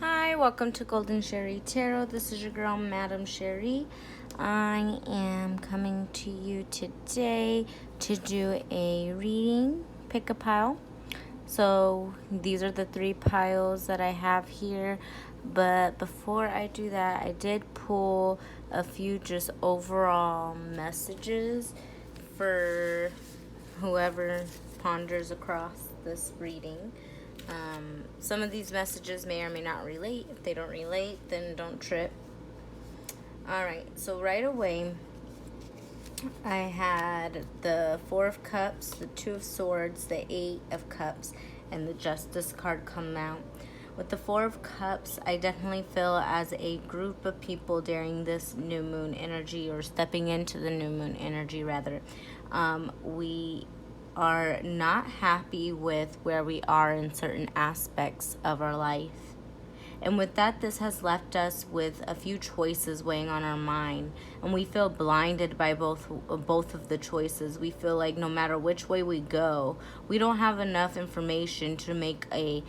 Hi, welcome to Golden Sherry Tarot. This is your girl, Madam Sherry. I am coming to you today to do a reading, pick a pile. So these are the 3 piles that I have here. But before I do that, I did pull a few just overall messages for whoever ponders across this reading. Some of these messages may or may not relate. If they don't relate, then don't trip. Alright, so right away, I had the 4 of Cups, the 2 of Swords, the 8 of Cups, and the Justice card come out. With the 4 of Cups, I definitely feel as a group of people during this new moon energy, or stepping into the new moon energy rather, we are not happy with where we are in certain aspects of our life. And with that, this has left us with a few choices weighing on our mind, and we feel blinded by both of the choices. We feel like no matter which way we go, we don't have enough information to make a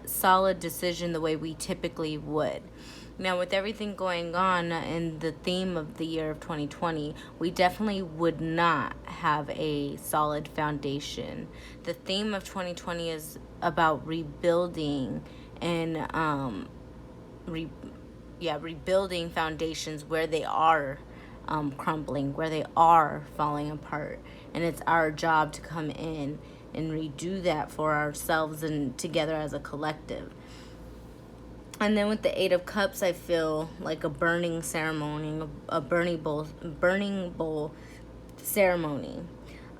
solid decision the way we typically would. Now, with everything going on in the theme of the year of 2020, we definitely would not have a solid foundation. The theme of 2020 is about rebuilding and rebuilding foundations where they are crumbling, where they are falling apart. And it's our job to come in and redo that for ourselves and together as a collective. And then with the 8 of Cups, I feel like a burning ceremony, a burning bowl ceremony.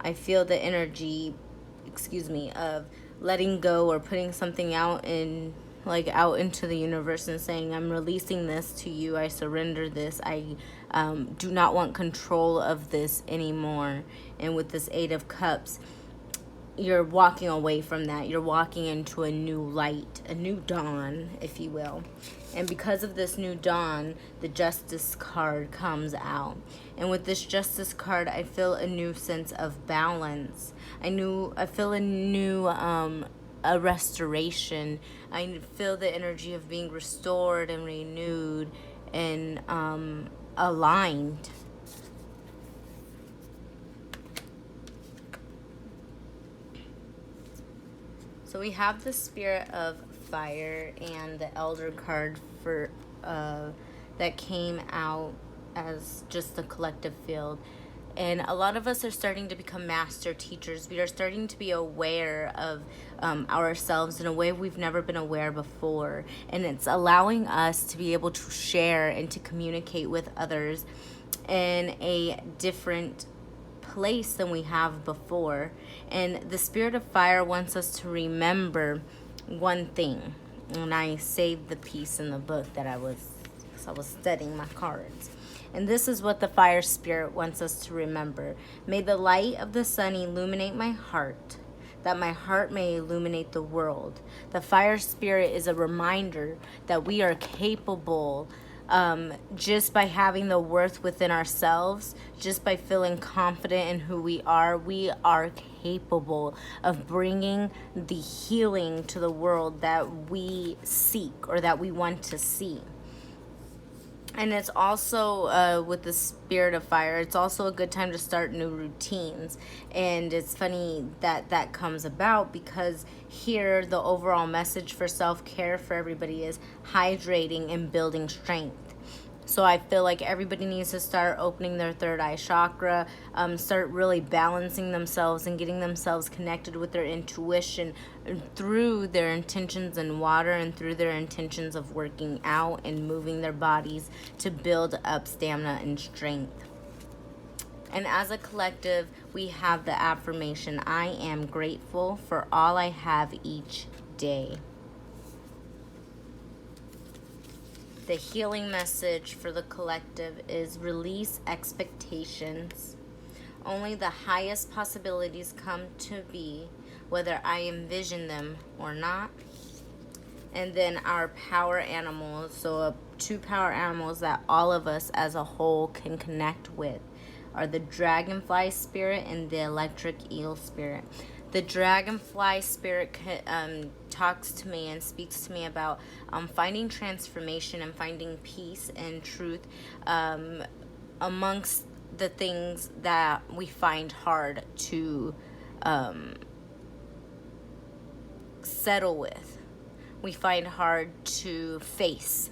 I feel the energy, of letting go or putting something out into the universe and saying, I'm releasing this to you. I surrender this. I do not want control of this anymore. And with this 8 of Cups, you're walking away from that. You're walking into a new light, a new dawn, if you will. And because of this new dawn, the Justice card comes out. And with this Justice card, I feel a new sense of balance. I feel a new a restoration. I feel the energy of being restored and renewed and aligned. So we have the Spirit of Fire and the Elder card for that came out as just the collective field. And a lot of us are starting to become master teachers. We are starting to be aware of ourselves in a way we've never been aware before. And it's allowing us to be able to share and to communicate with others in a different place than we have before. And the Spirit of Fire wants us to remember one thing. And I saved the piece in the book that I was studying my cards. And this is what the Fire Spirit wants us to remember. May the light of the sun illuminate my heart, that my heart may illuminate the world. The Fire Spirit is a reminder that we are capable, just by having the worth within ourselves, just by feeling confident in who we are capable of bringing the healing to the world that we seek or that we want to see. And it's also, with the Spirit of Fire, it's also a good time to start new routines. And it's funny that that comes about because here the overall message for self-care for everybody is hydrating and building strength. So I feel like everybody needs to start opening their third eye chakra, start really balancing themselves and getting themselves connected with their intuition through their intentions in water and through their intentions of working out and moving their bodies to build up stamina and strength. And as a collective, we have the affirmation, I am grateful for all I have each day. The healing message for the collective is release expectations. Only the highest possibilities come to be, whether I envision them or not. And then our power animals, so 2 power animals that all of us as a whole can connect with, are the dragonfly spirit and the electric eel spirit. The dragonfly spirit talks to me and speaks to me about finding transformation and finding peace and truth amongst the things that we find hard to settle with, we find hard to face.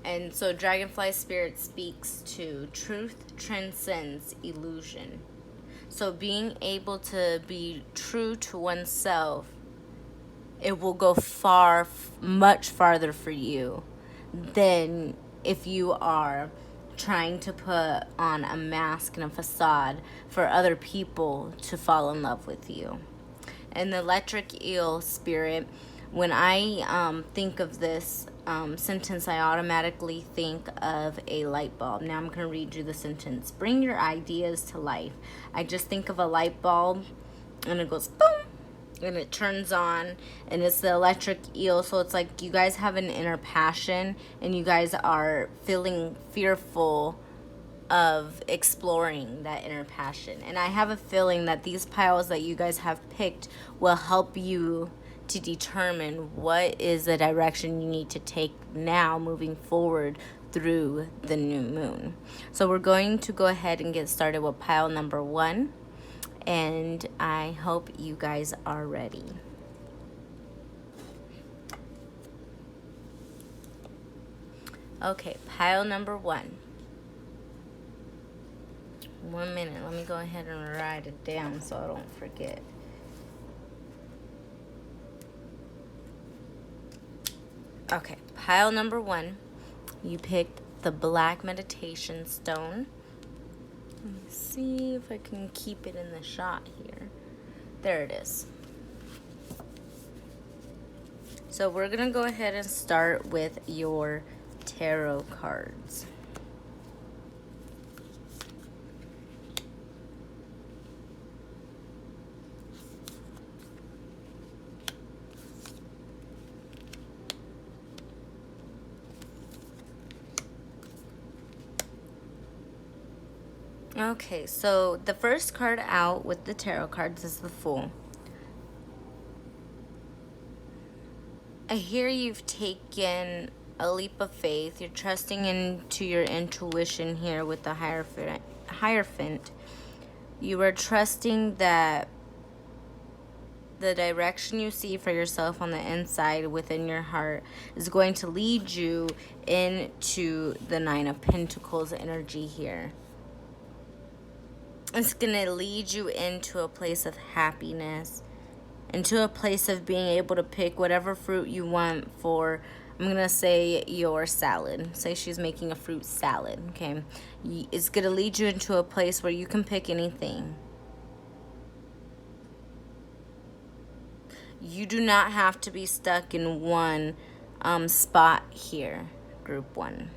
And so Dragonfly Spirit speaks to truth transcends illusion. So being able to be true to oneself, it will go much farther for you than if you are trying to put on a mask and a facade for other people to fall in love with you. And the Electric Eel Spirit, when I think of this sentence, I automatically think of a light bulb. Now I'm going to read you the sentence. Bring your ideas to life. I just think of a light bulb, and it goes boom, and it turns on, and it's the electric eel. So it's like you guys have an inner passion, and you guys are feeling fearful of exploring that inner passion. And I have a feeling that these piles that you guys have picked will help you to determine what is the direction you need to take now moving forward through the new moon. So we're going to go ahead and get started with pile number 1, and I hope you guys are ready. Okay, pile number 1. 1 minute, let me go ahead and write it down so I don't forget. Okay, pile number 1, you picked the Black Meditation Stone. Let me see if I can keep it in the shot here. There it is. So we're going to go ahead and start with your tarot cards. Okay, so the first card out with the tarot cards is the Fool. I hear you've taken a leap of faith. You're trusting into your intuition here with the Hierophant. You are trusting that the direction you see for yourself on the inside within your heart is going to lead you into the Nine of Pentacles energy here. It's going to lead you into a place of happiness, into a place of being able to pick whatever fruit you want for, I'm going to say, your salad. Say she's making a fruit salad, okay? It's going to lead you into a place where you can pick anything. You do not have to be stuck in one spot here, group 1.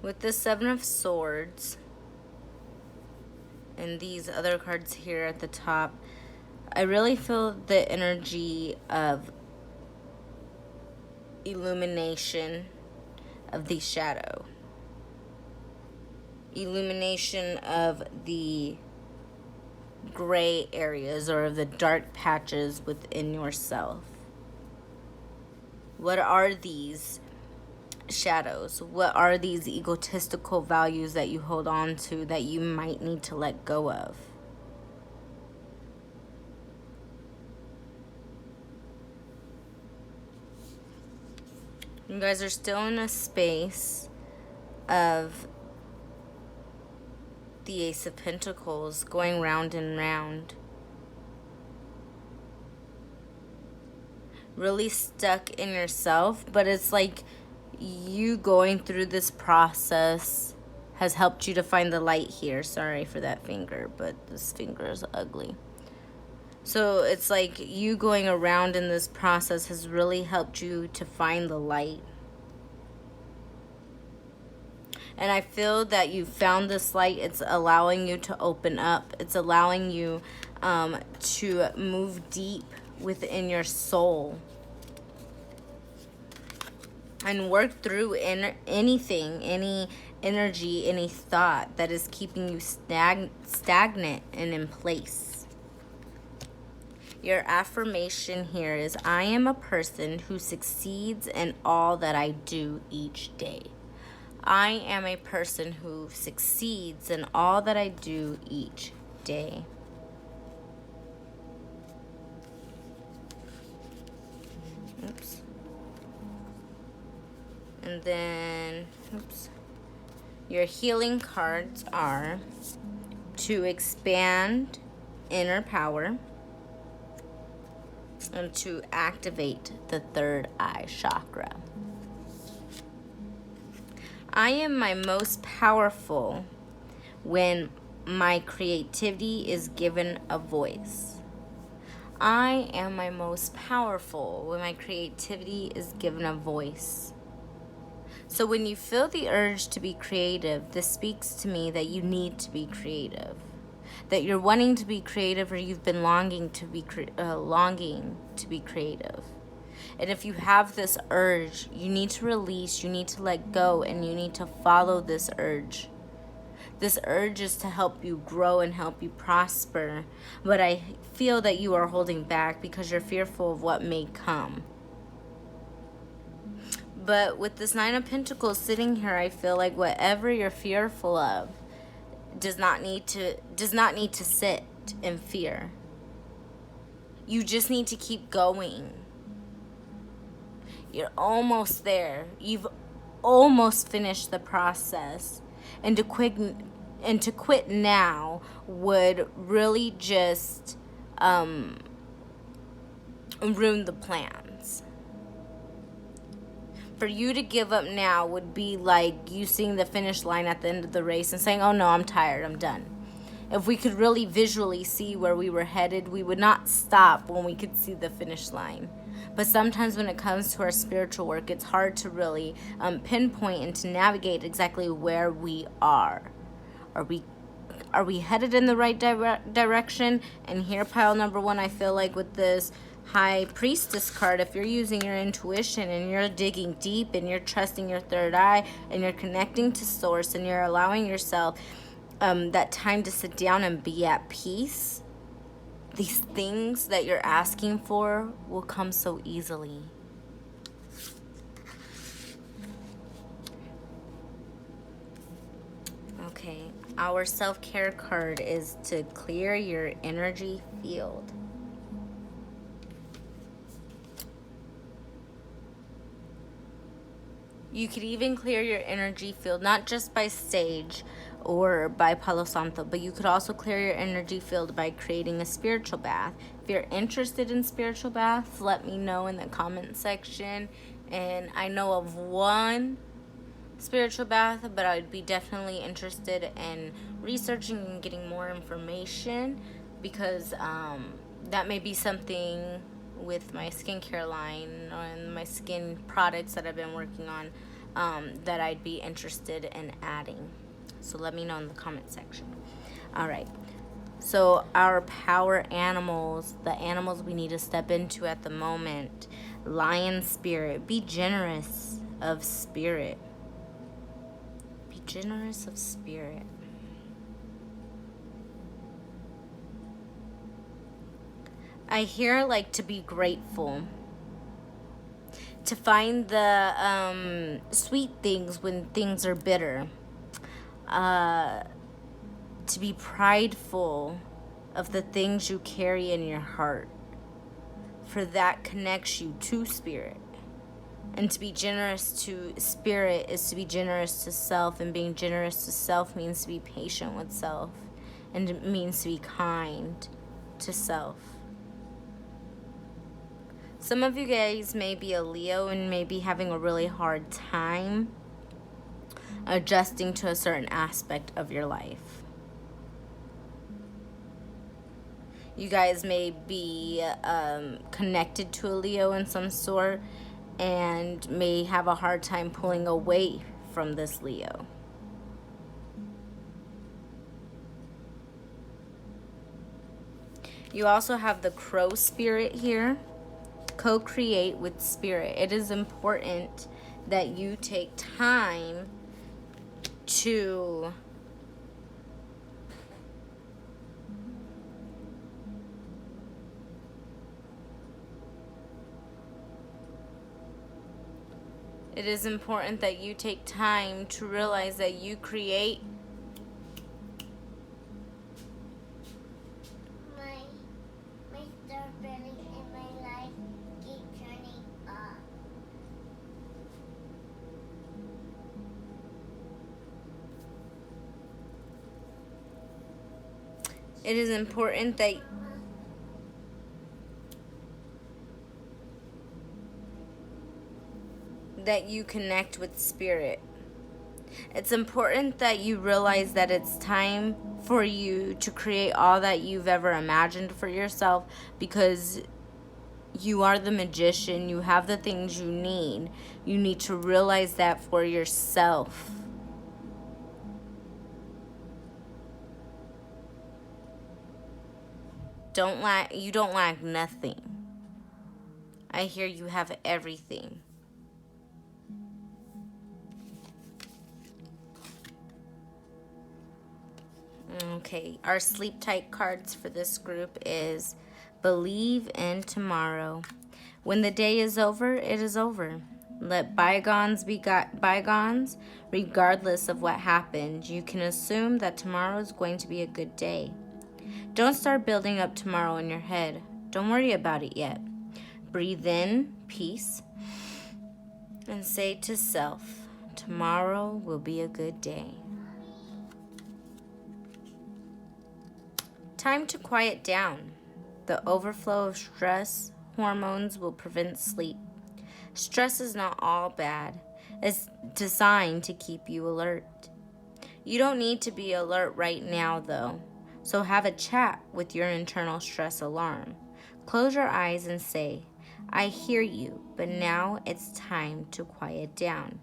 With the Seven of Swords and these other cards here at the top, I really feel the energy of illumination of the shadow. Illumination of the gray areas or of the dark patches within yourself. What are these shadows? What are these egotistical values that you hold on to that you might need to let go of? You guys are still in a space of the Ace of Pentacles going round and round. Really stuck in yourself, but it's like you going through this process has helped you to find the light here. Sorry for that finger, but this finger is ugly. So it's like you going around in this process has really helped you to find the light. And I feel that you found this light. It's allowing you to open up. It's allowing you to move deep within your soul and work through anything, any energy, any thought that is keeping you stagnant and in place. Your affirmation here is, I am a person who succeeds in all that I do each day. I am a person who succeeds in all that I do each day. Oops. And then, your healing cards are to expand inner power and to activate the third eye chakra. I am my most powerful when my creativity is given a voice. I am my most powerful when my creativity is given a voice. So when you feel the urge to be creative, this speaks to me that you need to be creative. That you're wanting to be creative, or you've been longing to be creative. And if you have this urge, you need to release, you need to let go, and you need to follow this urge. This urge is to help you grow and help you prosper. But I feel that you are holding back because you're fearful of what may come. But with this Nine of Pentacles sitting here, I feel like whatever you're fearful of does not need to sit in fear. You just need to keep going. You're almost there. You've almost finished the process. And to quit now would really just ruin the plans. For you to give up now would be like you seeing the finish line at the end of the race and saying, oh no, I'm tired, I'm done. If we could really visually see where we were headed, we would not stop when we could see the finish line. But sometimes when it comes to our spiritual work, it's hard to really pinpoint and to navigate exactly where we are. Are we headed in the right direction? And here, pile number one, I feel like with this High Priestess card, if you're using your intuition and you're digging deep and you're trusting your third eye and you're connecting to source and you're allowing yourself that time to sit down and be at peace, these things that you're asking for will come so easily. Okay, our self-care card is to clear your energy field. You could even clear your energy field, not just by sage or by Palo Santo, but you could also clear your energy field by creating a spiritual bath. If you're interested in spiritual baths, let me know in the comment section. And I know of one spiritual bath, but I would be definitely interested in researching and getting more information, because that may be something with my skincare line and my skin products that I've been working on that I'd be interested in adding. So let me know in the comment section. All right. So our power animals, the animals we need to step into at the moment. Lion spirit. Be generous of spirit. Be generous of spirit. I hear like to be grateful, to find the sweet things when things are bitter, to be prideful of the things you carry in your heart, for that connects you to spirit. And to be generous to spirit is to be generous to self, and being generous to self means to be patient with self, and it means to be kind to self. Some of you guys may be a Leo and may be having a really hard time adjusting to a certain aspect of your life. You guys may be connected to a Leo in some sort and may have a hard time pulling away from this Leo. You also have the crow spirit here. Co-create with spirit. It is important that you take time to It is important that you take time to realize that you create. My star building in my life keep turning off. It is important that you connect with spirit. It's important that you realize that it's time for you to create all that you've ever imagined for yourself, because you are the magician. You have the things you need. You need to realize that for yourself. You don't lack nothing. I hear you have everything. Okay, our sleep tight cards for this group is believe in tomorrow. When the day is over, it is over. Let bygones be bygones. Regardless of what happened, you can assume that tomorrow is going to be a good day. Don't start building up tomorrow in your head. Don't worry about it yet. Breathe in peace and say to self, tomorrow will be a good day. Time to quiet down. The overflow of stress hormones will prevent sleep. Stress is not all bad. It's designed to keep you alert. You don't need to be alert right now, though. So have a chat with your internal stress alarm. Close your eyes and say, I hear you, but now it's time to quiet down.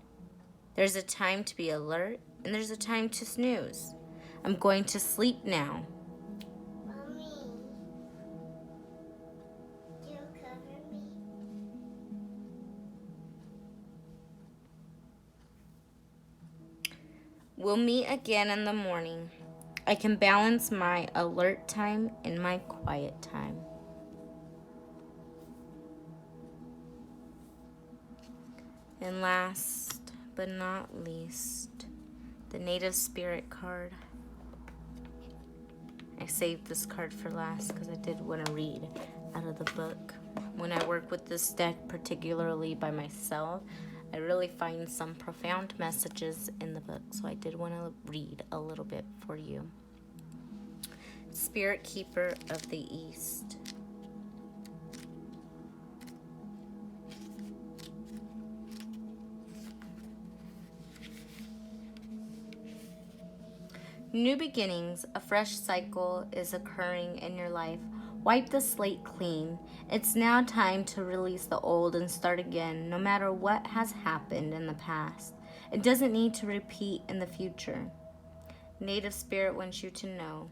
There's a time to be alert, and there's a time to snooze. I'm going to sleep now. Mommy, do you cover me? We'll meet again in the morning. I can balance my alert time and my quiet time. And last but not least, the Native Spirit card. I saved this card for last because I did want to read out of the book. When I work with this deck, particularly by myself, I really find some profound messages in the book, so I did want to read a little bit for you. Spirit Keeper of the East. New beginnings, a fresh cycle is occurring in your life. Wipe the slate clean. It's now time to release the old and start again, no matter what has happened in the past. It doesn't need to repeat in the future. Native Spirit wants you to know.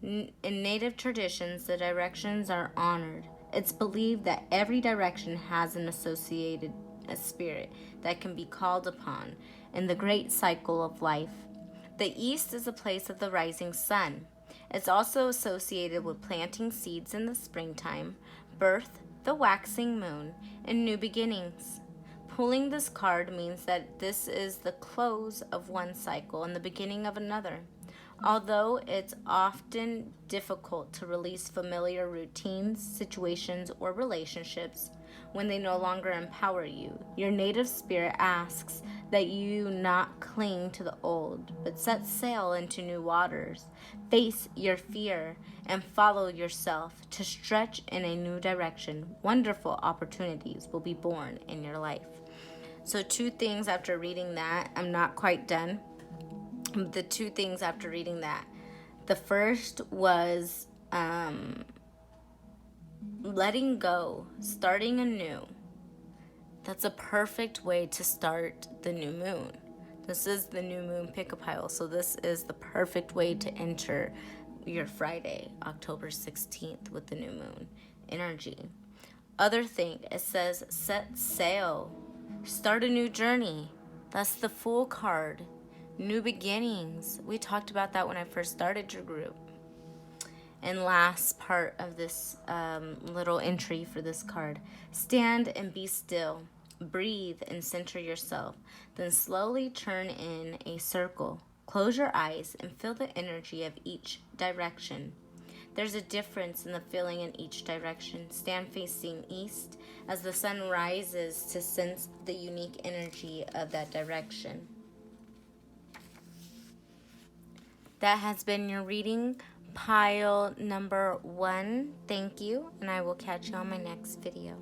In Native traditions, the directions are honored. It's believed that every direction has an associated spirit that can be called upon in the great cycle of life. The East is a place of the rising sun. It's also associated with planting seeds in the springtime, birth, the waxing moon, and new beginnings. Pulling this card means that this is the close of one cycle and the beginning of another. Although it's often difficult to release familiar routines, situations, or relationships when they no longer empower you, your native spirit asks that you not cling to the old, but set sail into new waters. Face your fear and follow yourself to stretch in a new direction. Wonderful opportunities will be born in your life. So 2 things after reading that. I'm not quite done. The 2 things after reading that. The first was letting go, starting anew. That's a perfect way to start the new moon. This is the new moon pick-a-pile, so this is the perfect way to enter your Friday, October 16th, with the new moon energy. Other thing, it says set sail, start a new journey. That's the Fool card. New beginnings. We talked about that when I first started your group. And last part of this little entry for this card, stand and be still. Breathe and center yourself. Then slowly turn in a circle. Close your eyes and feel the energy of each direction. There's a difference in the feeling in each direction. Stand facing east as the sun rises to sense the unique energy of that direction. That has been your reading, pile number 1. Thank you, and I will catch you on my next video.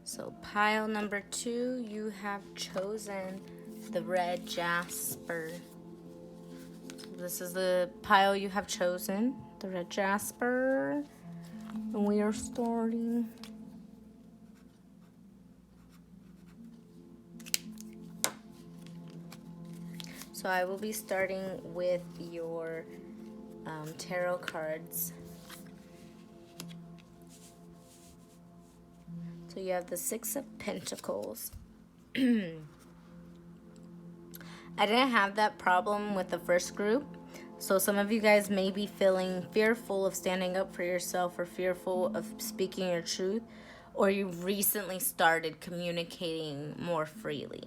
So pile number 2, you have chosen the red jasper. This is the pile you have chosen, the red jasper. And we are starting. So I will be starting with your tarot cards. So you have the Six of Pentacles. I didn't have that problem with the first group. So some of you guys may be feeling fearful of standing up for yourself or fearful of speaking your truth, or you recently started communicating more freely.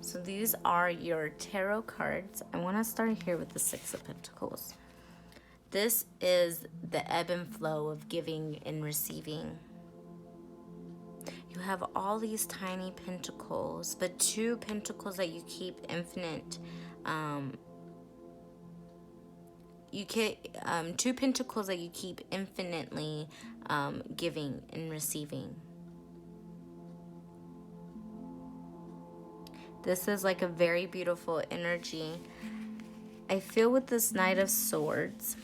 So these are your tarot cards. I want to start here with the Six of Pentacles. This is the ebb and flow of giving and receiving. You have all these tiny pentacles, but 2 pentacles that you keep infinite. Two pentacles that you keep infinitely giving and receiving. This is like a very beautiful energy. I feel with this Knight of Swords,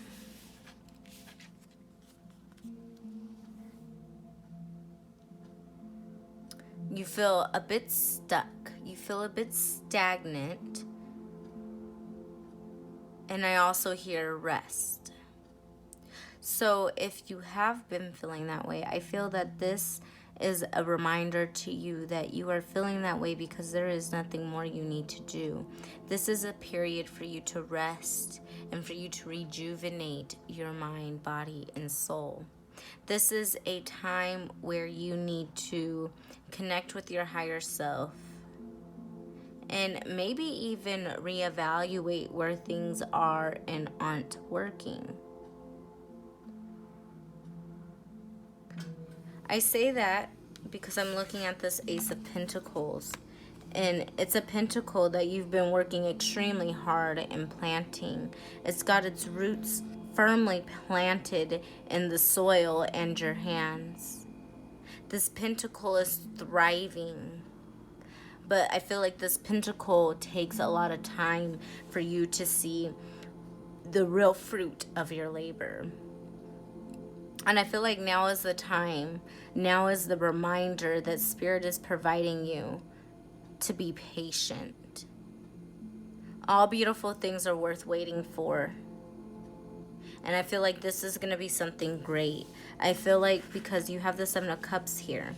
you feel a bit stuck. You feel a bit stagnant. And I also hear rest. So if you have been feeling that way, I feel that this is a reminder to you that you are feeling that way because there is nothing more you need to do. This is a period for you to rest and for you to rejuvenate your mind, body, and soul. This is a time where you need to connect with your higher self and maybe even reevaluate where things are and aren't working. I say that because I'm looking at this Ace of Pentacles, and it's a pentacle that you've been working extremely hard in planting. It's got its roots firmly planted in the soil and your hands. This pentacle is thriving, but I feel like this pentacle takes a lot of time for you to see the real fruit of your labor. And I feel like now is the time, now is the reminder that Spirit is providing you to be patient. All beautiful things are worth waiting for. And I feel like this is going to be something great. I feel like because you have the Seven of Cups here.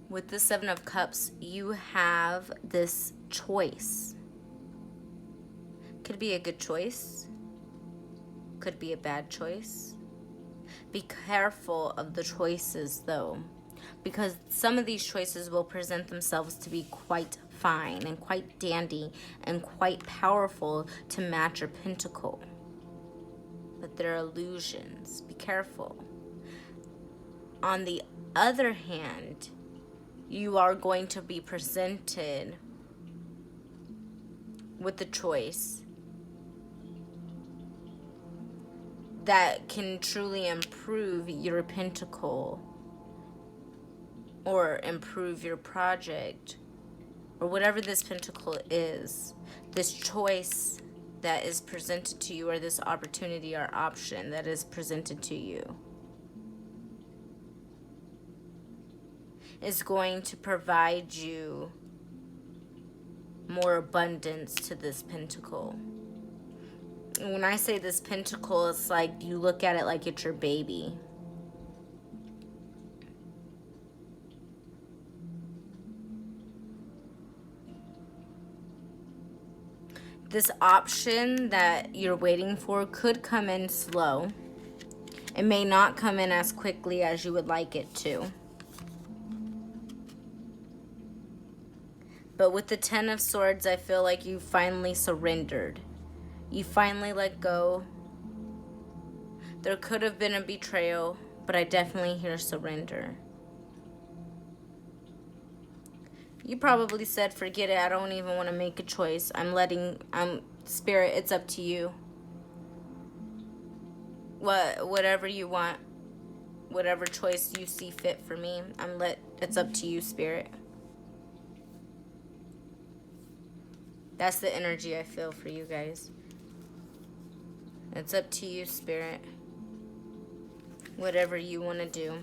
With the Seven of Cups, you have this choice. Could be a good choice. Could be a bad choice. Be careful of the choices though, because some of these choices will present themselves to be quite fine and quite dandy and quite powerful to match your pentacle, but they're illusions. Be careful. On the other hand, you are going to be presented with the choice that can truly improve your pentacle or improve your project or whatever this pentacle is, this choice that is presented to you, or this opportunity or option that is presented to you, is going to provide you more abundance to this pentacle. And when I say this pentacle, it's like you look at it like it's your baby. This option that you're waiting for could come in slow. It may not come in as quickly as you would like it to. But with the Ten of Swords, I feel like you finally surrendered. You finally let go. There could have been a betrayal, but I definitely hear surrender. You probably said, forget it, I don't even want to make a choice. Spirit, it's up to you. Whatever you want, whatever choice you see fit for me, it's up to you, Spirit. That's the energy I feel for you guys. It's up to you, Spirit. Whatever you want to do.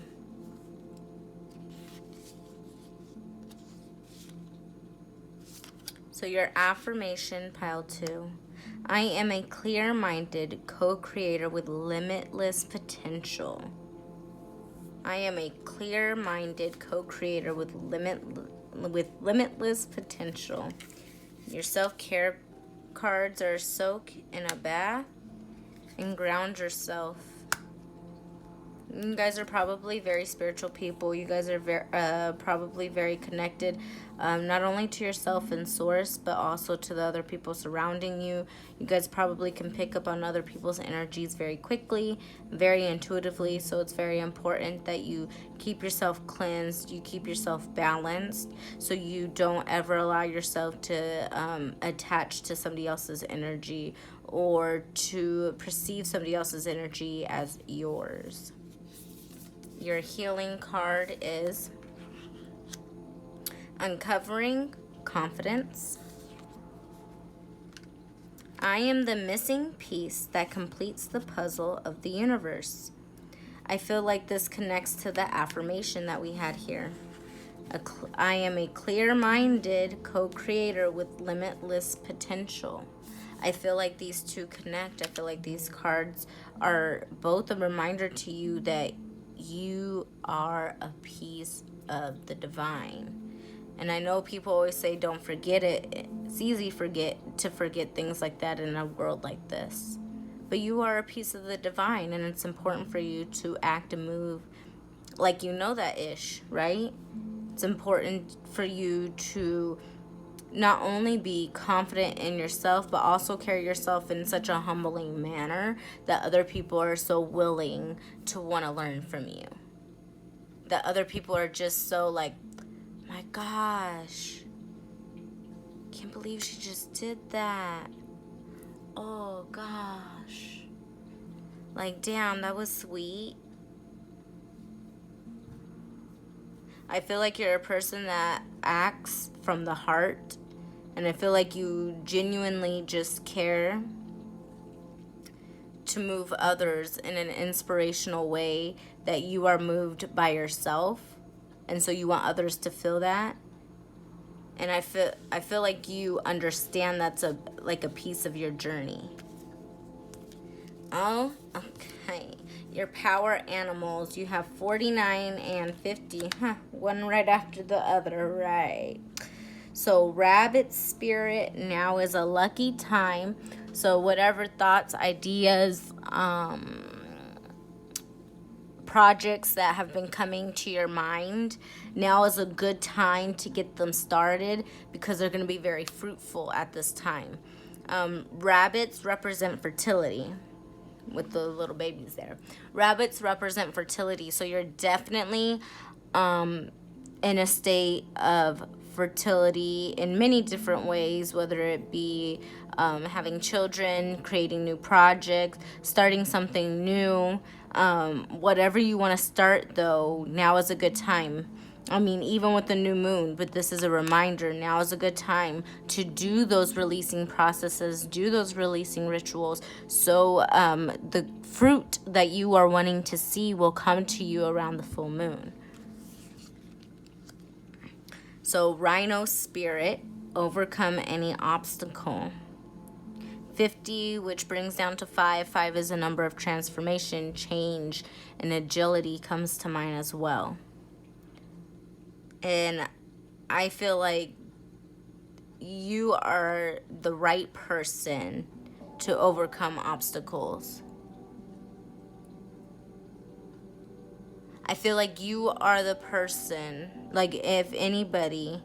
So your affirmation, pile 2. I am a clear-minded co-creator with limitless potential. I am a clear-minded co-creator with limitless potential. Your self-care cards are soak in a bath and ground yourself. You guys are probably very spiritual people. You guys are probably very connected, not only to yourself and source, but also to the other people surrounding you. You guys probably can pick up on other people's energies very quickly, very intuitively. So it's very important that you keep yourself cleansed, you keep yourself balanced, so you don't ever allow yourself to attach to somebody else's energy or to perceive somebody else's energy as yours. Your healing card is Uncovering Confidence. I am the missing piece that completes the puzzle of the universe. I feel like this connects to the affirmation that we had here. I am a clear-minded co-creator with limitless potential. I feel like these two connect. I feel like these cards are both a reminder to you that you are a piece of the divine. And I know people always say don't forget it. It's easy to forget things like that in a world like this. But you are a piece of the divine, and it's important for you to act and move like you know that ish, right? It's important for you to not only be confident in yourself, but also carry yourself in such a humbling manner that other people are so willing to want to learn from you. That other people are just so like, my gosh, can't believe she just did that. Oh gosh. Like, damn, that was sweet. I feel like you're a person that acts from the heart, and I feel like you genuinely just care to move others in an inspirational way, that you are moved by yourself, and so you want others to feel that. And I feel like you understand that's a piece of your journey. Oh, okay. Your power animals, you have 49 and 50. One right after the other, right? So rabbit spirit, now is a lucky time. So whatever thoughts, ideas, projects that have been coming to your mind, now is a good time to get them started, because they're going to be very fruitful at this time. Rabbits represent fertility, with the little babies there. Rabbits represent fertility, so you're definitely in a state of fertility in many different ways, whether it be having children, creating new projects, starting something new. Whatever you want to start, though, now is a good time. I mean, even with the new moon, but this is a reminder. Now is a good time to do those releasing processes, do those releasing rituals. So the fruit that you are wanting to see will come to you around the full moon. So Rhino Spirit, overcome any obstacle. 50, which brings down to 5. 5 is a number of transformation, change, and agility comes to mind as well. And I feel like you are the right person to overcome obstacles. I feel like you are the person, like if anybody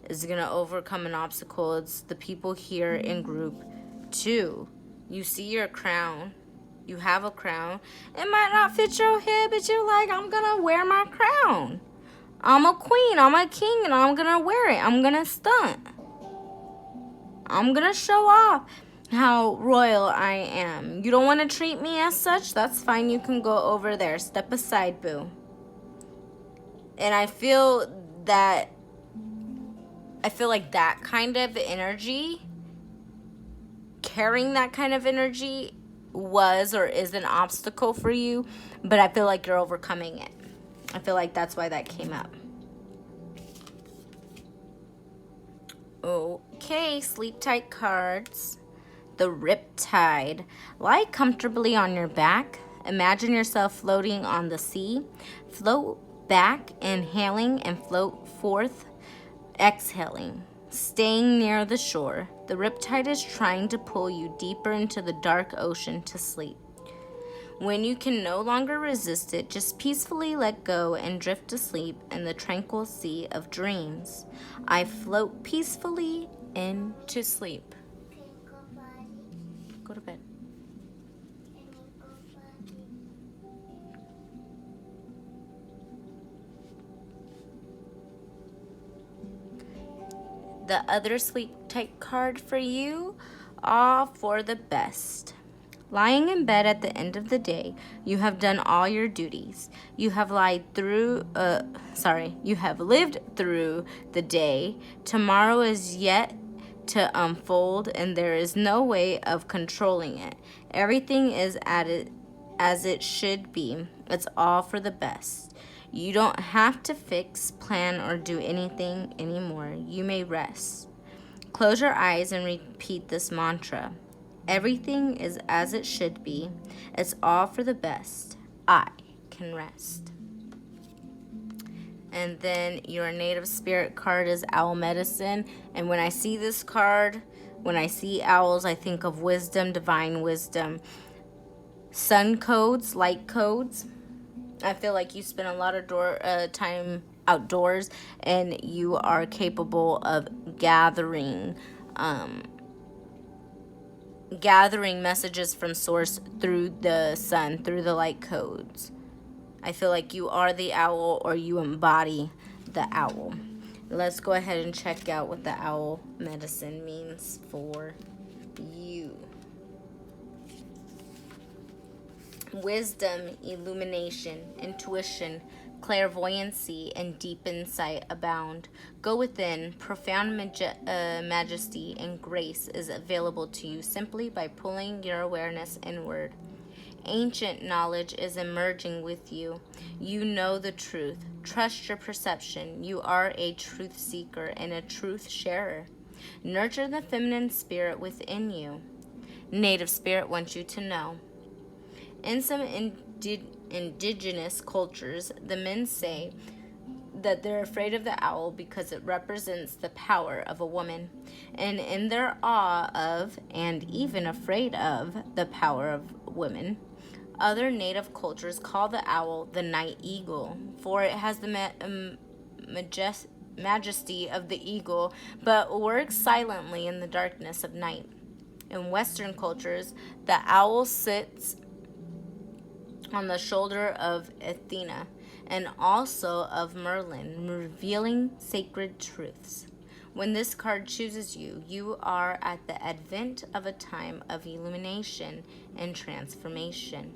is going to overcome an obstacle, it's the people here in group 2. You see your crown. You have a crown. It might not fit your head, but you're like, I'm going to wear my crown. I'm a queen, I'm a king, and I'm gonna wear it. I'm gonna stunt. I'm gonna show off how royal I am. You don't want to treat me as such? That's fine. You can go over there. Step aside, boo. And I feel like that kind of energy, carrying that kind of energy was or is an obstacle for you, but I feel like you're overcoming it. I feel like that's why that came up. Okay, sleep tight cards. The Riptide. Lie comfortably on your back. Imagine yourself floating on the sea. Float back, inhaling, and float forth, exhaling. Staying near the shore. The Riptide is trying to pull you deeper into the dark ocean to sleep. When you can no longer resist it, just peacefully let go and drift to sleep in the tranquil sea of dreams. I float peacefully into sleep. Go to bed. The other sleep tight card for you, all for the best. Lying in bed at the end of the day, you have done all your duties. You have lived through the day. Tomorrow is yet to unfold, and there is no way of controlling it. Everything is as it should be. It's all for the best. You don't have to fix, plan, or do anything anymore. You may rest. Close your eyes and repeat this mantra. Everything is as it should be. It's all for the best. I can rest. And then your native spirit card is Owl Medicine. And when I see this card, when I see owls, I think of wisdom, divine wisdom. Sun codes, light codes. I feel like you spend a lot of time outdoors, and you are capable of gathering messages from source through the sun, through the light codes. I feel like you are the owl, or you embody the owl. Let's go ahead and check out what the owl medicine means for you. Wisdom, illumination, intuition, clairvoyancy, and deep insight abound. Go within. Profound majesty and grace is available to you simply by pulling your awareness inward. Ancient knowledge is emerging with you. You know the truth. Trust your perception. You are a truth seeker and a truth sharer. Nurture the feminine spirit within you. Native spirit wants you to know. In some indigenous cultures, the men say that they're afraid of the owl because it represents the power of a woman. And in their awe of, and even afraid of, the power of women, other native cultures call the owl the night eagle, for it has the majesty of the eagle, but works silently in the darkness of night. In Western cultures, the owl sits on the shoulder of Athena and also of Merlin, revealing sacred truths. When this card chooses you, you are at the advent of a time of illumination and transformation.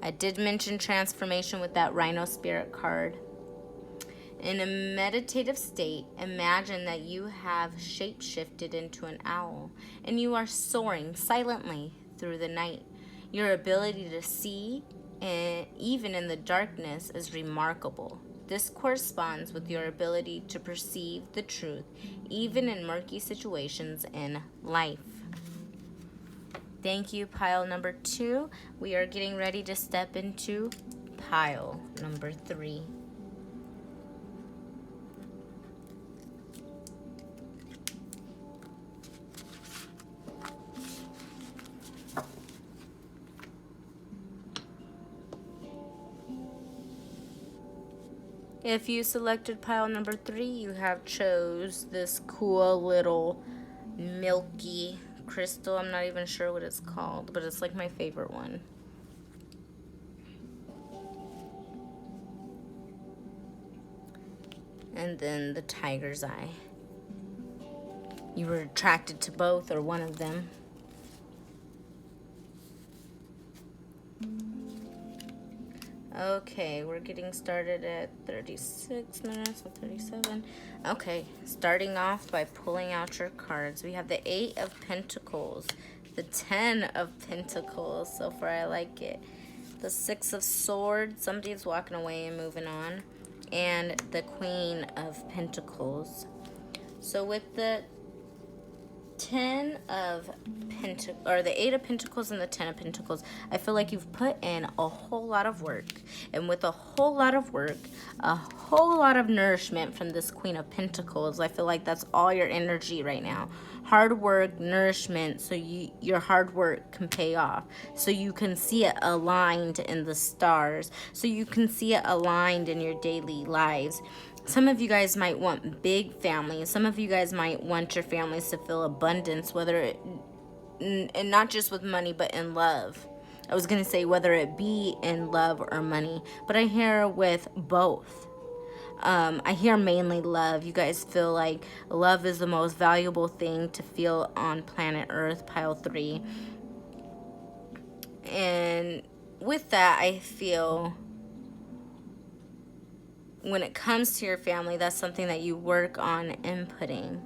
I did mention transformation with that Rhino Spirit card. In a meditative state, imagine that you have shape-shifted into an owl and you are soaring silently through the night. Your ability to see, even in the darkness, is remarkable. This corresponds with your ability to perceive the truth, even in murky situations in life. Thank you, pile number 2. We are getting ready to step into pile number 3. If you selected pile number 3, you have chose this cool little milky crystal. I'm not even sure what it's called, but it's like my favorite one. And then the tiger's eye. You were attracted to both or one of them. Okay, we're getting started at 36 minutes or 37. Okay, starting off by pulling out your cards. We have the 8 of Pentacles, the 10 of Pentacles. So far, I like it. The 6 of Swords. Somebody's walking away and moving on. And the Queen of Pentacles. So with the 10 of Pentacles, or the 8 of Pentacles and the 10 of Pentacles, I feel like you've put in a whole lot of work. And with a whole lot of work, a whole lot of nourishment from this Queen of Pentacles, I feel like that's all your energy right now. Hard work, nourishment, so your hard work can pay off. So you can see it aligned in the stars. So you can see it aligned in your daily lives. Some of you guys might want big families. Some of you guys might want your families to feel abundance, and not just with money, but in love. I was going to say whether it be in love or money, but I hear with both. I hear mainly love. You guys feel like love is the most valuable thing to feel on planet Earth, pile 3. And with that, I feel when it comes to your family, that's something that you work on inputting.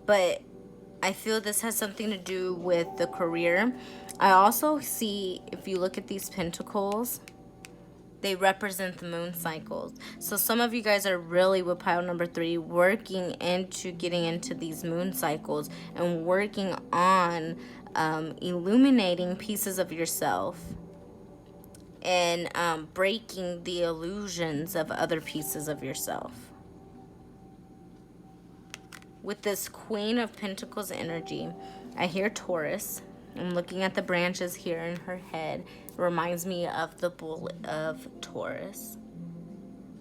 But I feel this has something to do with the career. I also see, if you look at these pentacles, they represent the moon cycles. So some of you guys are really, with pile number 3, working into getting into these moon cycles and working on illuminating pieces of yourself and breaking the illusions of other pieces of yourself. With this Queen of Pentacles energy, I hear Taurus. I'm looking at the branches here in her head. It reminds me of the bull of Taurus.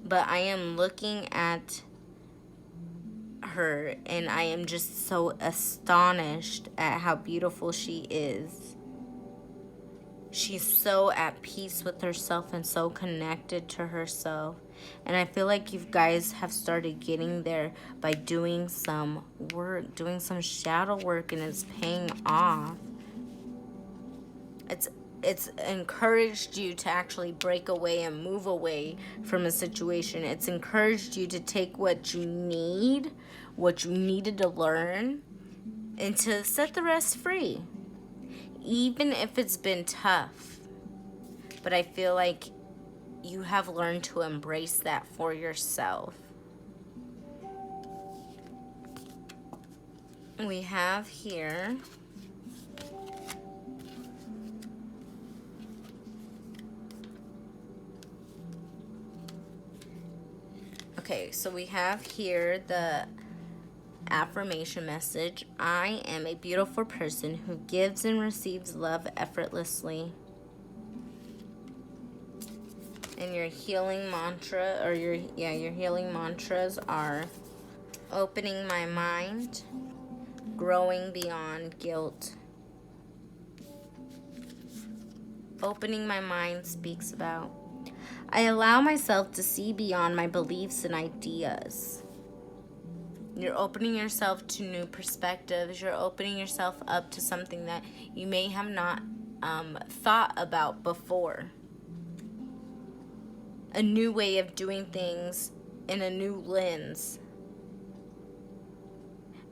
But I am looking at her and I am just so astonished at how beautiful she is. She's so at peace with herself and so connected to herself. And I feel like you guys have started getting there by doing some work, doing some shadow work, and it's paying off. It's encouraged you to actually break away and move away from a situation. It's encouraged you to take what you need, what you needed to learn, and to set the rest free. Even if it's been tough. But I feel like you have learned to embrace that for yourself. We have here okay, so we have here the affirmation message. I am a beautiful person who gives and receives love effortlessly. And your healing mantra, or your healing mantras are opening my mind, growing beyond guilt. Opening my mind speaks about, I allow myself to see beyond my beliefs and ideas. You're opening yourself to new perspectives. You're opening yourself up to something that you may have not thought about before. A new way of doing things in a new lens.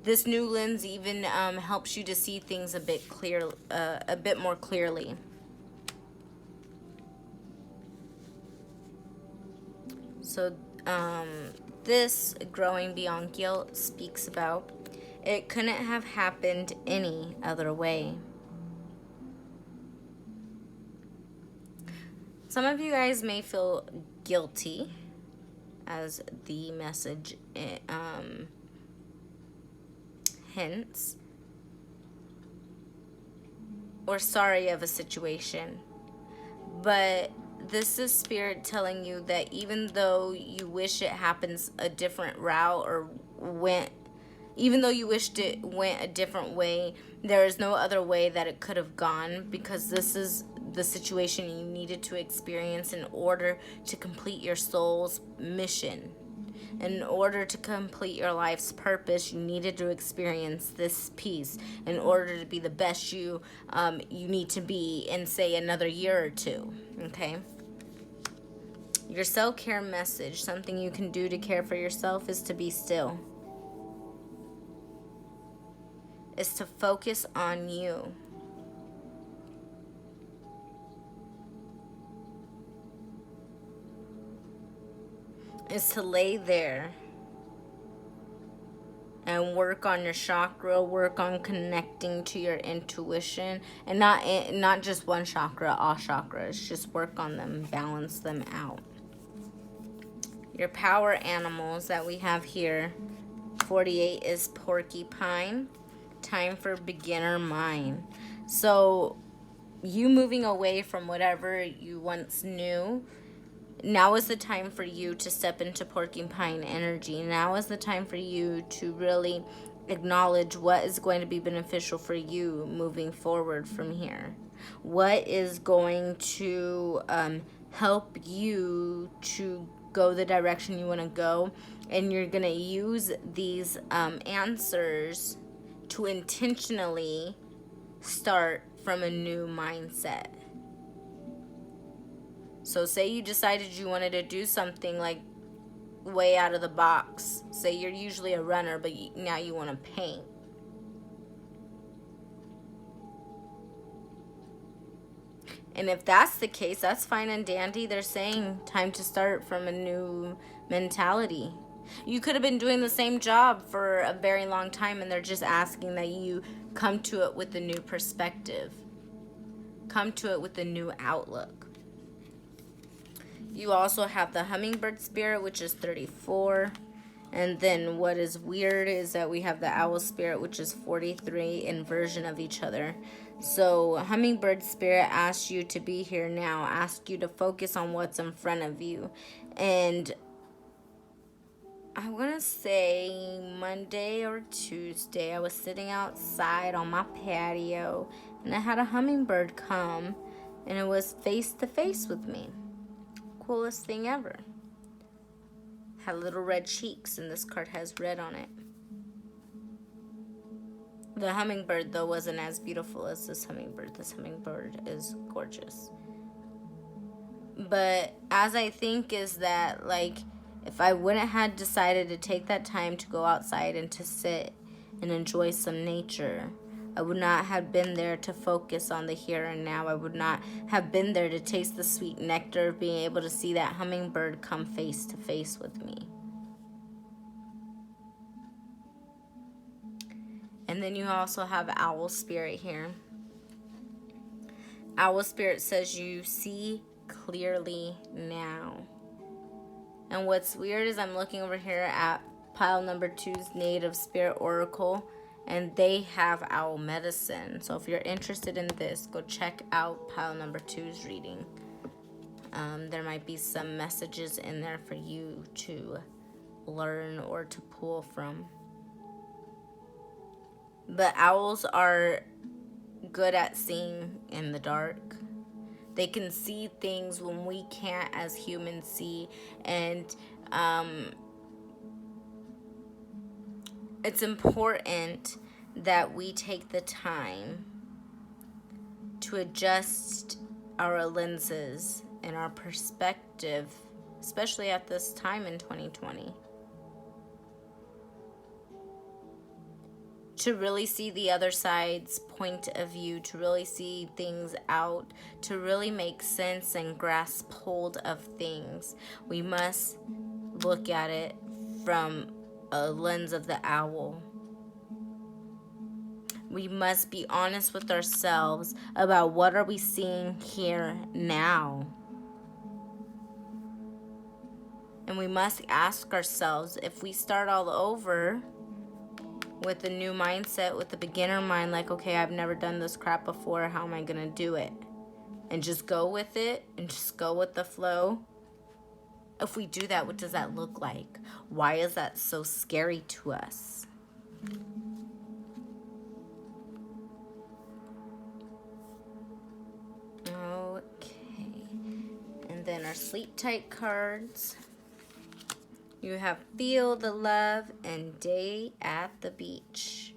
This new lens even helps you to see things a bit more clearly. So this growing beyond guilt speaks about it couldn't have happened any other way. Some of you guys may feel guilty, as the message hints, or sorry of a situation. But this is Spirit telling you that even though you wish it happens a different route, or even though you wished it went a different way, there is no other way that it could have gone, because this is the situation you needed to experience in order to complete your soul's mission. In order to complete your life's purpose, you needed to experience this piece in order to be the best you need to be in, say, another year or two. Okay? Your self-care message, something you can do to care for yourself, is to be still. Is to focus on you. Is to lay there and work on your chakra, work on connecting to your intuition, and not just one chakra, all chakras. Just work on them, balance them out. Your power animals that we have here, 48 is porcupine. Time for beginner mind. So you moving away from whatever you once knew, now is the time for you to step into porcupine energy. Now is the time for you to really acknowledge what is going to be beneficial for you moving forward from here. What is going to help you to go the direction you want to go. And you're going to use these answers to intentionally start from a new mindset. So say you decided you wanted to do something like way out of the box. Say you're usually a runner, but now you want to paint. And if that's the case, that's fine and dandy. They're saying time to start from a new mentality. You could have been doing the same job for a very long time, and they're just asking that you come to it with a new perspective. Come to it with a new outlook. You also have the hummingbird spirit, which is 34. And then what is weird is that we have the owl spirit, which is 43, inversion of each other. So hummingbird spirit asks you to be here now, asks you to focus on what's in front of you. And I want to say Monday or Tuesday, I was sitting outside on my patio, and I had a hummingbird come, and it was face to face with me. Coolest thing ever. Had little red cheeks, and this card has red on it. The hummingbird, though, wasn't as beautiful as this hummingbird. This hummingbird is gorgeous. But as I think is that, like, if I wouldn't have decided to take that time to go outside and to sit and enjoy some nature, I would not have been there to focus on the here and now. I would not have been there to taste the sweet nectar of being able to see that hummingbird come face to face with me. And then you also have owl spirit here. Owl spirit says you see clearly now. And what's weird is I'm looking over here at pile number 2's Native Spirit Oracle, and they have owl medicine. So if you're interested in this, go check out pile number 2's reading. There might be some messages in there for you to learn or to pull from. But owls are good at seeing in the dark. They can see things when we can't as humans see. And it's important that we take the time to adjust our lenses and our perspective especially at this time in 2020. To really see the other side's point of view, to really see things out, to really make sense and grasp hold of things, we must look at it from a lens of the owl. We must be honest with ourselves about what are we seeing here now. And we must ask ourselves, if we start all over with a new mindset, with the beginner mind, like, okay, I've never done this crap before, how am I gonna do it? And just go with it and just go with the flow. If we do that, what does that look like? Why is that so scary to us? Okay. And then our sleep tight cards. You have Feel the Love and Day at the Beach.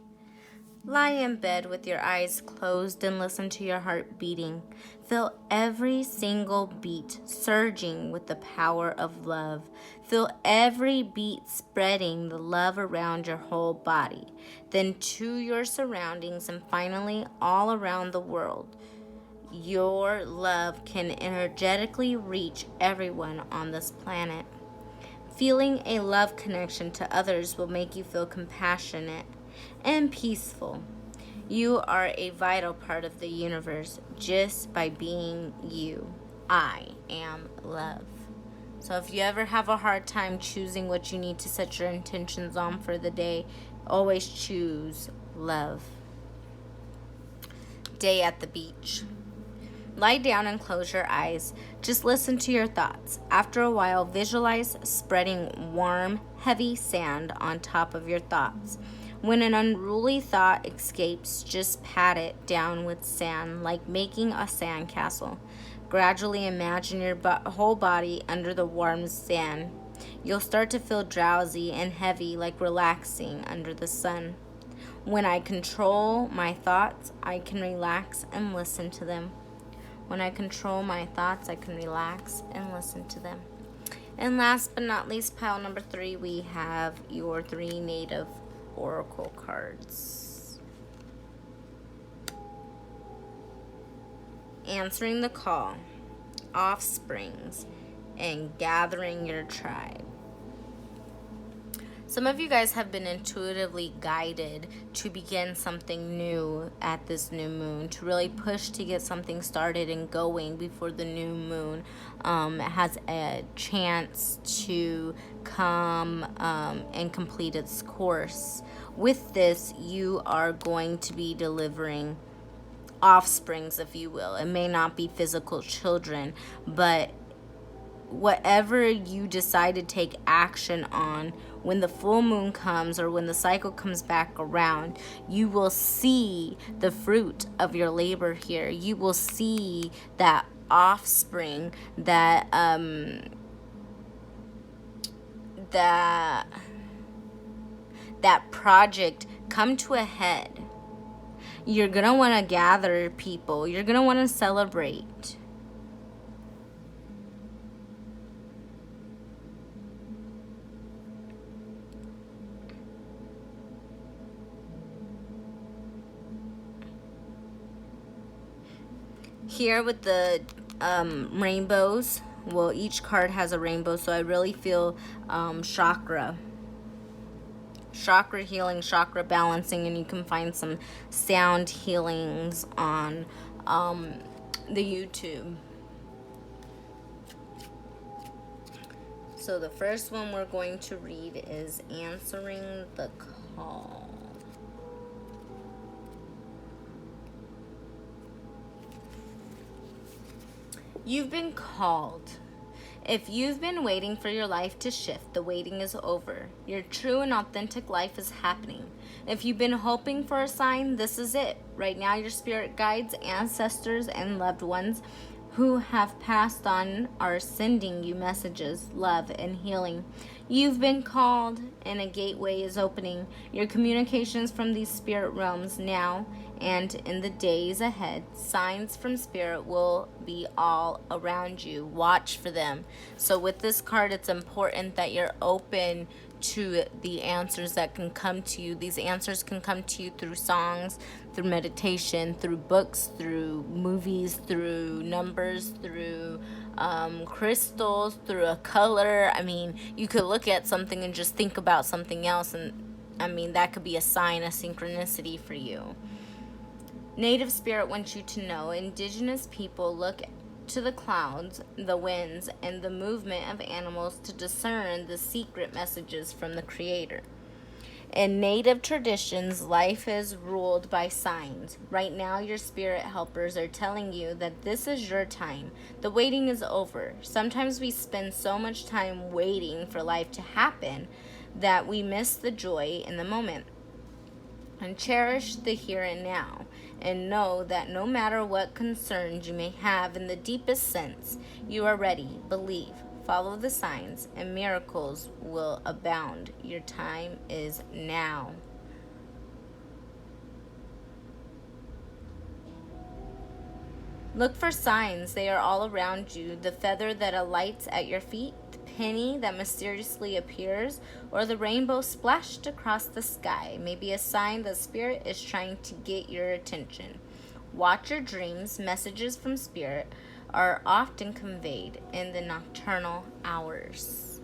Lie in bed with your eyes closed and listen to your heart beating. Feel every single beat surging with the power of love. Feel every beat spreading the love around your whole body, then to your surroundings, and finally all around the world. Your love can energetically reach everyone on this planet. Feeling a love connection to others will make you feel compassionate and peaceful. You are a vital part of the universe just by being you. I am love. So if you ever have a hard time choosing what you need to set your intentions on for the day, always choose love. Day at the beach. Lie down and close your eyes. Just listen to your thoughts. After a while, visualize spreading warm, heavy sand on top of your thoughts. When an unruly thought escapes, just pat it down with sand, like making a sand castle. Gradually imagine your whole body under the warm sand. You'll start to feel drowsy and heavy, like relaxing under the sun. When I control my thoughts, I can relax and listen to them. When I control my thoughts, I can relax and listen to them. And last but not least, pile number 3, we have your 3 native oracle cards. Answering the call, offsprings, and gathering your tribe. Some of you guys have been intuitively guided to begin something new at this new moon, to really push to get something started and going before the new moon has a chance to come and complete its course. With this, you are going to be delivering offsprings, if you will. It may not be physical children, but whatever you decide to take action on, when the full moon comes or when the cycle comes back around, you will see the fruit of your labor here. You will see that offspring, that project come to a head. You're gonna want to gather people. You're gonna want to celebrate. Here with the rainbows, well, each card has a rainbow, so I really feel chakra healing, chakra balancing, and you can find some sound healings on the YouTube. So the first one we're going to read is Answering the Call. You've been called. If you've been waiting for your life to shift, the waiting is over. Your true and authentic life is happening. If you've been hoping for a sign, this is it. Right now, your spirit guides, ancestors, and loved ones who have passed on are sending you messages, love, and healing. You've been called, and a gateway is opening. Your communications from these spirit realms now and in the days ahead, signs from spirit will be all around you. Watch for them. So with this card, it's important that you're open to the answers that can come to you. These answers can come to you through songs, through meditation, through books, through movies, through numbers, through crystals, through a color. I mean, you could look at something and just think about something else, and I mean, that could be a sign, a synchronicity for you. Native Spirit wants you to know indigenous people look to the clouds, the winds, and the movement of animals to discern the secret messages from the Creator. In Native traditions, life is ruled by signs. Right now, your spirit helpers are telling you that this is your time. The waiting is over. Sometimes we spend so much time waiting for life to happen that we miss the joy in the moment. And cherish the here and now, and know that no matter what concerns you may have in the deepest sense, you are ready. Believe, follow the signs, and miracles will abound. Your time is now. Look for signs. They are all around you. The feather that alights at your feet, the penny that mysteriously appears, or the rainbow splashed across the sky may be a sign that Spirit is trying to get your attention. Watch your dreams. Messages from Spirit are often conveyed in the nocturnal hours.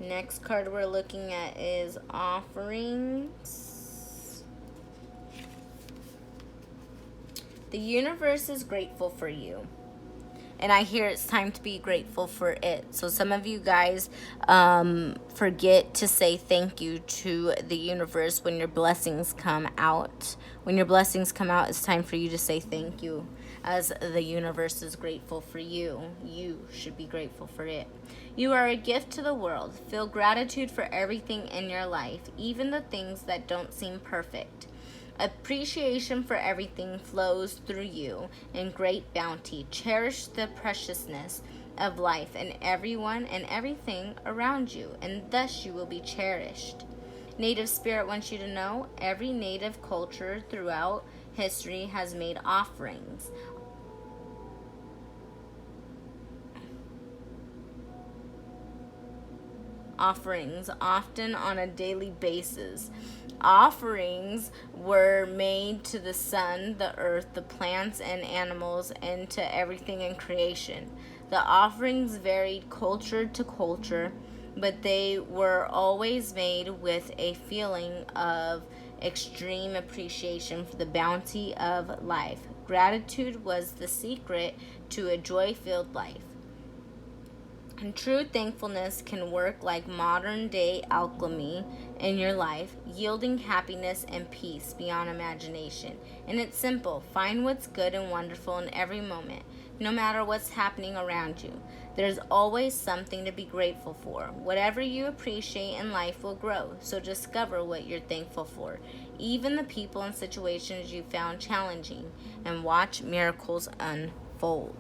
Next card we're looking at is offerings. The universe is grateful for you. And I hear it's time to be grateful for it. So some of you guys forget to say thank you to the universe when your blessings come out. When your blessings come out, it's time for you to say thank you. As the universe is grateful for you, you should be grateful for it. You are a gift to the world. Feel gratitude for everything in your life, even the things that don't seem perfect. Appreciation for everything flows through you in great bounty. Cherish the preciousness of life and everyone and everything around you, and thus you will be cherished. Native Spirit wants you to know every native culture throughout history has made offerings. Offerings, often on a daily basis. Offerings were made to the sun, the earth, the plants and animals, and to everything in creation. The offerings varied culture to culture, but they were always made with a feeling of extreme appreciation for the bounty of life. Gratitude was the secret to a joy-filled life. And true thankfulness can work like modern-day alchemy in your life, yielding happiness and peace beyond imagination. And it's simple. Find what's good and wonderful in every moment, no matter what's happening around you. There's always something to be grateful for. Whatever you appreciate in life will grow, so discover what you're thankful for, even the people and situations you found challenging, and watch miracles unfold.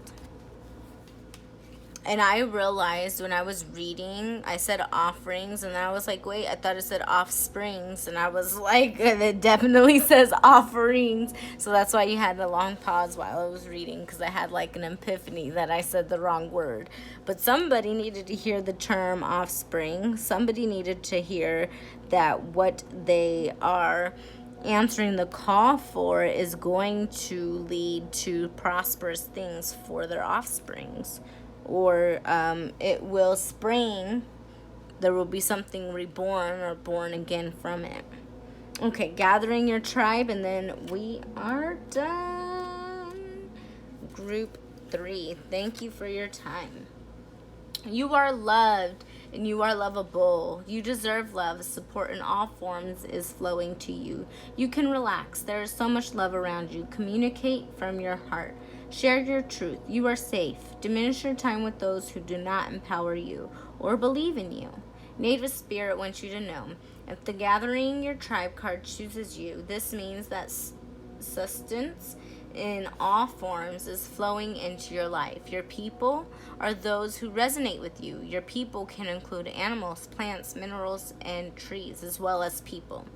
And I realized when I was reading, I said offerings, and I was like, wait, I thought it said offsprings. And I was like, it definitely says offerings. So that's why you had a long pause while I was reading, because I had like an epiphany that I said the wrong word. But somebody needed to hear the term offspring. Somebody needed to hear that what they are answering the call for is going to lead to prosperous things for their offsprings. Or it will spring. There will be something reborn or born again from it. Okay, gathering your tribe, and then we are done. Group 3, thank you for your time. You are loved and you are lovable. You deserve love. Support in all forms is flowing to you. You can relax. There is so much love around you. Communicate from your heart. Share your truth. You are safe. Diminish your time with those who do not empower you or believe in you. Native Spirit wants you to know, if the gathering your tribe card chooses you, this means that sustenance in all forms is flowing into your life. Your people are those who resonate with you. Your people can include animals, plants, minerals, and trees, as well as people.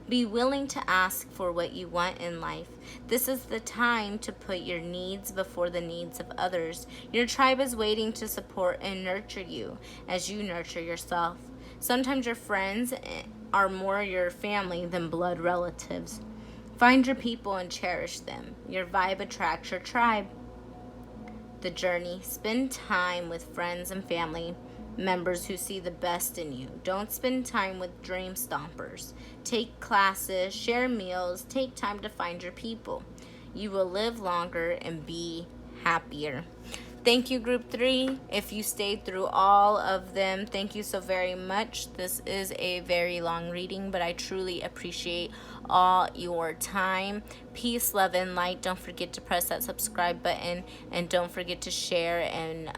Be willing to ask for what you want in life. This is the time to put your needs before the needs of others. Your tribe is waiting to support and nurture you as you nurture yourself. Sometimes your friends are more your family than blood relatives. Find your people and cherish them. Your vibe attracts your tribe. The journey. Spend time with friends and family members who see the best in you. Don't spend time with dream stompers. Take classes, share meals, take time to find your people. You will live longer and be happier. Thank you, Group 3. If you stayed through all of them, thank you so very much. This is a very long reading, but I truly appreciate all your time. Peace, love, and light. Don't forget to press that subscribe button, and don't forget to share and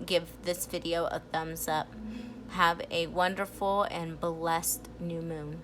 give this video a thumbs up. Have a wonderful and blessed new moon.